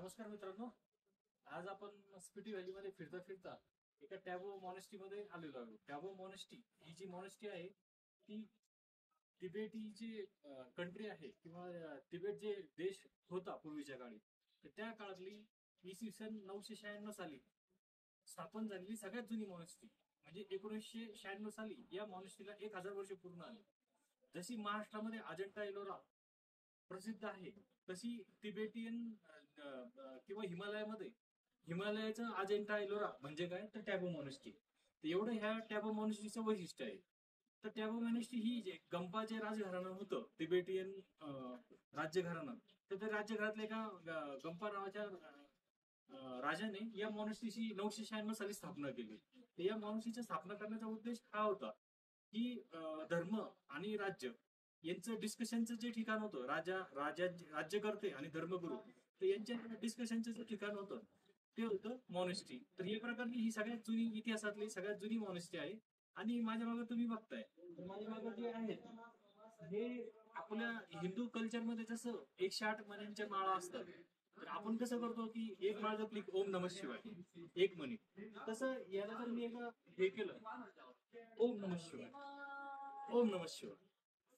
नमस्कार मित्रांनो, आज आपण स्पिटी व्हॅली मध्ये फिरता फिरता एका टॅबो मॉनेस्ट्री मध्ये आलेलो आहोत. टॅबो मॉनेस्ट्री ही जी मॉनेस्ट्री आहे ती तिबेटी जी कंट्री आहे किंवा तिबेट जे देश होता पूर्वीच्या काळी, तर त्या काळातली इसवी सन 996 साली स्थापन झालेली सगळ्यात जुनी मॉनेस्ट्री. म्हणजे 1996 साली या मॉनेस्ट्रीला 1000 वर्ष पूर्ण आली. जशी महाराष्ट्रामध्ये अजंठा एलोरा प्रसिद्ध आहे, तशी तिबेटियन किंवा हिमालयामध्ये हिमालयाचं अजंठा एलोरा म्हणजे काय, तर टॅबो मॉनेस्ट्री. तर एवढं ह्या टॅबो मॉनेस्ट्रीचं वैशिष्ट्य आहे. तर टॅबो मॉनेस्ट्री ही जे गंपा जे राजघराणं होतं तिबेटियन राज्यघराणं, तर त्या राज्यघरातल्या एका गंपा नावाच्या राजाने या मॉनेस्ट्रीची 996 साली स्थापना केली. तर या मॉनेस्ट्रीची स्थापना करण्याचा उद्देश हा होता की धर्म आणि राज्य यांचं डिस्कशनचं जे ठिकाण होतं, राज्यकर्ते आणि धर्मगुरू, तर यांच्या डिस्कशनचं जे ठिकाण होतं ते होतं मॉनेस्ट्री. तर ही प्रकारची ही सगळ्यात जुनी इतिहासातली सगळ्यात जुनी मॉनेस्ट्री आहे. आणि माझ्या मागे तुम्ही बघताय, तर माझ्या मागे जे आहेत हे आपल्या हिंदू कल्चरमध्ये जसं 108 मण्यांच्या माळा असतात, तर आपण कसं करतो की एक माळ जपली की ओम नमः शिवाय, एक मणी, तसं याला जर मी एका हे केलं, ओम नमः शिवाय, ओम नमः शिवाय,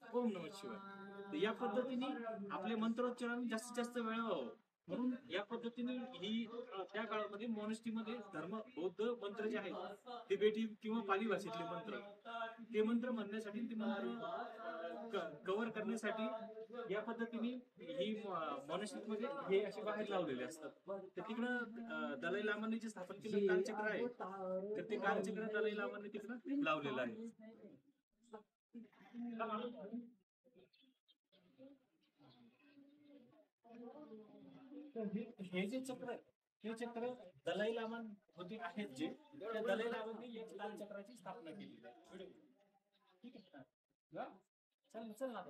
ओम नमः शिवाय, तर या पद्धतीने आपले मंत्रोच्चारण जास्तीत जास्त वेळा व्हावं म्हणून या पद्धतीने ही त्या काळामध्ये मॉनेस्ट्रीमध्ये धर्म बौद्ध मंत्र जे आहेत तिबेटी किंवा पाली भाषेतले मंत्र, ते मंत्र म्हणण्यासाठी, ते मंत्र कव्हर करण्यासाठी या पद्धतीने ही मॉनेस्ट्रीमध्ये हे असे बाहेर लावलेले असतात. तर तिकडं दलाई लामांनी जे स्थापन केलं कालचक्र आहे, तर ते कालचक्र दलाई लामांनी तिकडं लावलेलं आहे. हे जे चक्र आहे, हे चक्र दलाई लामा होते आहेत, जे त्या दलाई लामांनी या कालचक्राची स्थापना केलेली आहे. ठीक आहे ना? चल चल ना.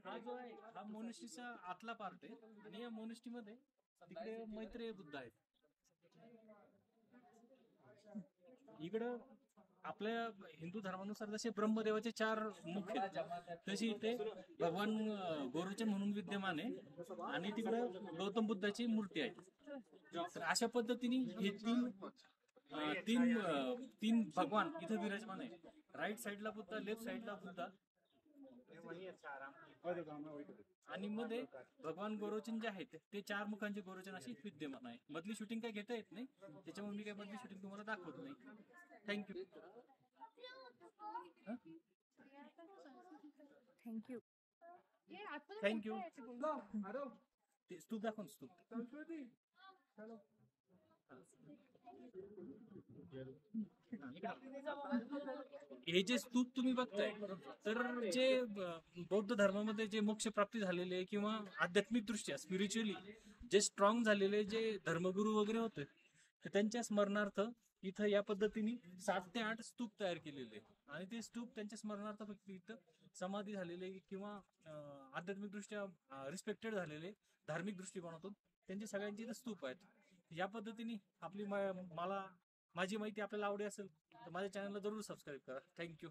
हा जो आहे हा मोनेस्ट्रीचा आतला पार्ट आहे. आणि या मोनेस्ट्री मध्ये तिकडे मैत्रेय बुद्ध आहेत. इकडं आपल्या हिंदू धर्मानुसार जसे ब्रह्मदेवाचे 4 मुख्य आहेत, तशी इथे भगवान गोरोचन म्हणून विद्यमान आहे. आणि तिकडं गौतम बुद्धाची मूर्ती आहे. तर अशा पद्धतीने हे तीन भगवान इथं विराजमान आहे. राईट साईडला बुद्ध, लेफ्ट साईडला बुद्ध, आणि मध्ये भगवान गोरोचन जे आहेत ते 4 मुखांचे गोरोचन अशी विद्यमान आहे. मधली शूटिंग काय घेता येत नाही, त्याच्यामुळे मी काय मधली शूटिंग तुम्हाला दाखवत नाही. थँक्यू. थँक्यू. थँक्यू. स्तूप दाखव, स्तूप. हे जे स्तूप तुम्ही बघताय, तर जे बौद्ध धर्मामध्ये जे मोक्ष प्राप्ती झालेले किंवा आध्यात्मिक दृष्ट्या स्पिरिच्युअली जे स्ट्रॉंग झालेले जे धर्मगुरू वगैरे होते, तर त्यांच्या स्मरणार्थ इथं या पद्धतीने 7 ते 8 स्तूप तयार केलेले. आणि ते स्तूप त्यांच्या स्मरणार्थ फक्त इथं समाधी झालेले किंवा आध्यात्मिक दृष्ट्या रिस्पेक्टेड झालेले धार्मिक दृष्टिकोनातून त्यांचे सगळ्यांचे इथं स्तूप आहेत. या पद्धतीने आपली मला माझी माहिती आपल्याला आवडली असेल तर माझ्या चॅनलला जरूर सबस्क्राईब करा. थँक्यू.